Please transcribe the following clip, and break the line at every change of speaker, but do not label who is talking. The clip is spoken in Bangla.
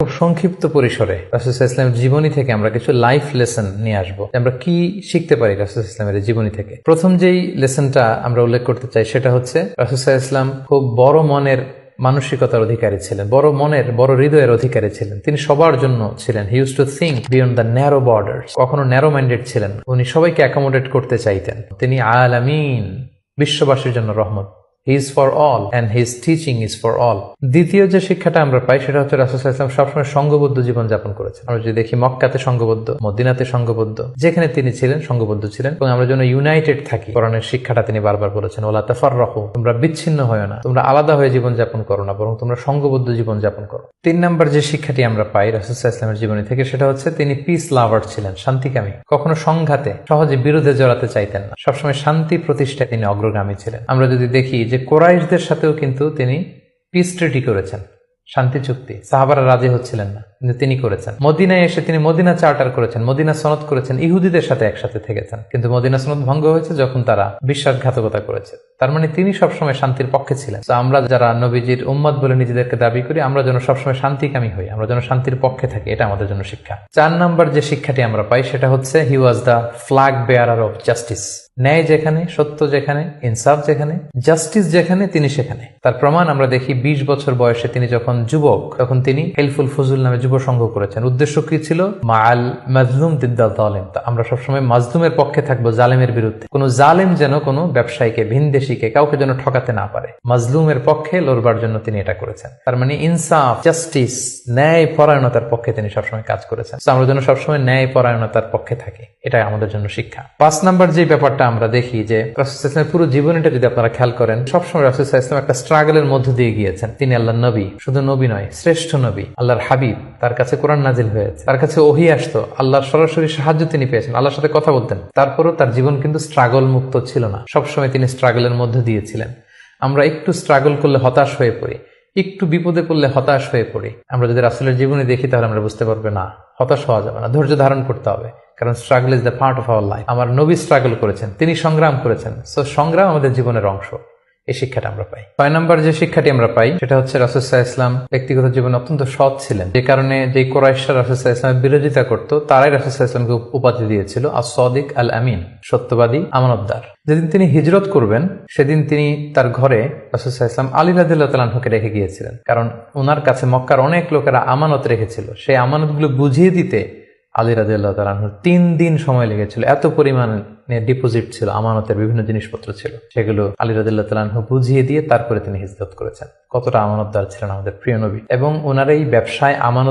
খুব সংক্ষিপ্ত পরিসরে রাসূল সাল্লাল্লাহু আলাইহি ওয়াসাল্লামের জীবনী থেকে আমরা কিছু লাইফ লেসন নিয়ে আসবো। আমরা কি শিখতে পারি রাসূল সাল্লাল্লাহু আলাইহি ওয়াসাল্লামের জীবনী থেকে। প্রথম যেই লেসনটা আমরা উল্লেখ করতে চাই সেটা হচ্ছে রাসূল সাল্লাল্লাহু আলাইহি ওয়াসাল্লাম খুব বড় মনের মানসিকতার অধিকারী ছিলেন, বড় মনের, বড় হৃদয়ের অধিকারী ছিলেন। তিনি সবার জন্য ছিলেন। He use to think beyond the narrow borders. কখনো ন্যারো মাইন্ডেড ছিলেন। উনি সবাইকে অ্যাকোমোডেট করতে চাইতেন। তিনি আলামিন, বিশ্ববাসীর জন্য রহমত। He is for all and his teaching is for all. দ্বিতীয় যে শিক্ষাটা আমরা পাই সেটা হচ্ছে রাসূল সাল্লাল্লাহু আলাইহি ওয়াসাল্লাম সবসময় সংঘবদ্ধ জীবন যাপন করেছেন। আমরা যদি দেখি মক্কাতে সংঘবদ্ধ, মদিনাতে সংঘবদ্ধ, যেখানে তিনি ছিলেন সংঘবদ্ধ ছিলেন। এবং আমরা যেন ইউনাইটেড থাকি, কোরআনের শিক্ষাটা তিনি বারবার বলেছেন, ওয়ালা তাফাররাকু, তোমরা বিচ্ছিন্ন হয়ো না, তোমরা আলাদা হয়ে জীবন যাপন করো না, বরং তোমরা সংঘবদ্ধ জীবন যাপন করো। 3 নম্বর যে শিক্ষাটি আমরা পাই রাসূল সাল্লাল্লাহু আলাইহি ওয়াসাল্লামের জীবনী থেকে সেটা হচ্ছে তিনি পিস লাভার ছিলেন, শান্তিকামী। কখনো সংঘাতে সহজে বিরোধে জড়াতে চাইতেন না। সবসময় শান্তি প্রতিষ্ঠায় তিনি অগ্রগামী ছিলেন। আমরা যদি দেখি যে কুরাইশদের সাথেও কিন্তু তিনি পিস ট্রিটি করেছেন, শান্তি চুক্তি। সাহাবারা রাজি হচ্ছিলেন না, কিন্তু তিনি করেছেন। মদিনায় এসে তিনি মদিনা চার্টার করেছেন, মদিনা সনদ করেছেন, ইহুদিদের সাথে একসাথে থেকেছেন। কিন্তু মদিনা সনদ ভঙ্গ হয়েছে যখন তারা বিশ্বাসঘাতকতা করেছে। তার মানে তিনি সবসময় শান্তির পক্ষে ছিলেন। তো আমরা যারা নবীজির উম্মত বলে নিজেদেরকে দাবি করি, আমরা যেন সবসময় শান্তিকামী হই, আমরা যেন শান্তির পক্ষে থাকি, এটা আমাদের জন্য শিক্ষা। 4 নম্বর যে শিক্ষাটি আমরা পাই সেটা হচ্ছে he was the flag bearer of justice. ন্যায় যেখানে, সত্য যেখানে, ইনসাফ যেখানে, জাস্টিস যেখানে, তিনি সেখানে। তার প্রমাণ আমরা দেখি 20 বছর বয়সে তিনি যখন যুবক, তখন তিনি হেলফুল ফুজুল নামে যুব সংঘ করেছেন। উদ্দেশ্য কি ছিল? মাআল মাজলুম দিদ্দাল জালেম। আমরা সবসময় মাজলুমের পক্ষে থাকবো, জালেমের বিরুদ্ধে। কোনো জালেম যেন কোনো ব্যবসায়ীকে, ভিনদেশীকে, কাউকে যেন ঠকাতে না পারে, মাজলুমের পক্ষে লড়বার জন্য তিনি এটা করেছেন। তার মানে ইনসাফ, জাস্টিস, ন্যায় পরায়ণতার পক্ষে তিনি সবসময় কাজ করেছেন। আমরা যেন সবসময় ন্যায় পরায়ণতার পক্ষে থাকি, এটাই আমাদের জন্য শিক্ষা। 5 নম্বর যে ব্যাপারটা আমরা দেখি যে রাসূল সাল্লাল্লাহু আলাইহি ওয়াসাল্লামের পুরো জীবনীটা যদি আপনারা খেয়াল করেন, সবসময় রাসূল সাল্লাল্লাহু আলাইহি ওয়াসাল্লাম একটা স্ট্রাগলের মধ্য দিয়ে গিয়েছেন। তিনি আল্লাহর নবী, শুধু নবী নয়, শ্রেষ্ঠ নবী, আল্লাহর হাবিব। তার কাছে কোরআন নাজিল হয়েছে, তার কাছে ওহী আসতো, আল্লাহর সরাসরি সাহায্য তিনি পেয়েছেন, আল্লাহর সাথে কথা বলতেন। তারপরও তার জীবন কিন্তু স্ট্রাগল মুক্ত ছিল না। সবসময় তিনি স্ট্রাগলের মধ্যে দিয়েছিলেন। আমরা একটু স্ট্রাগল করলে হতাশ হয়ে পড়ি, একটু বিপদে পড়লে হতাশ হয়ে পড়ি। আমরা যদি রাসূলের জীবনী দেখি তাহলে আমরা বুঝতে পারবো না, হতাশ হওয়া যাবে না, ধৈর্য ধারণ করতে হবে। কারণ struggle is the part of our life. আমার নবী স্ট্রাগল করেছেন, তিনি সংগ্রাম করেছেন। সো সংগ্রাম আমাদের জীবনের অংশ। এই শিক্ষাটা আমরা পাই। 6 নম্বর যে শিক্ষাটি আমরা পাই সেটা হচ্ছে রাসূল সাল্লাল্লাহু আলাইহি ওয়াসাল্লাম ব্যক্তিগত জীবনে অত্যন্ত সৎ ছিলেন। যে কারণে যে কুরাইশরা রাসূল সাল্লাল্লাহু আলাইহি ওয়াসাল্লামের বিরোধিতা করত, তারাই রাসূল সাল্লাল্লাহু আলাইহি ওয়াসাল্লামকে উপাধি দিয়েছিল আস-সাদিক আল আমিন, সত্যবাদী, আমানতদার। যেদিন তিনি হিজরত করবেন সেদিন তিনি তার ঘরে রাসূল সাল্লাল্লাহু আলাইহি ওয়াসাল্লাম আলী রাদিয়াল্লাহু তাআলা আনহুকে রেখে গিয়েছিলেন। কারণ ওনার কাছে মক্কার অনেক লোকেরা আমানত রেখেছিল। সেই আমানতগুলো বুঝিয়ে দিতে আলী রাদিয়াল্লাহু তাআলা আনহুর 3 দিন সময় লেগেছিল। এত পরিমাণে ডিপোজিট ছিল, আমানতের বিভিন্ন জিনিসপত্র ছিল, সেগুলো আলী রাদিয়াল্লাহু তাআলা আনহু বুঝিয়ে দিয়ে তারপরে তিনি হিজরত করেছেন। কতটা আমানতদার ছিলেন আমাদের প্রিয় নবী। এবং ওনার এই ব্যবসায় আমানত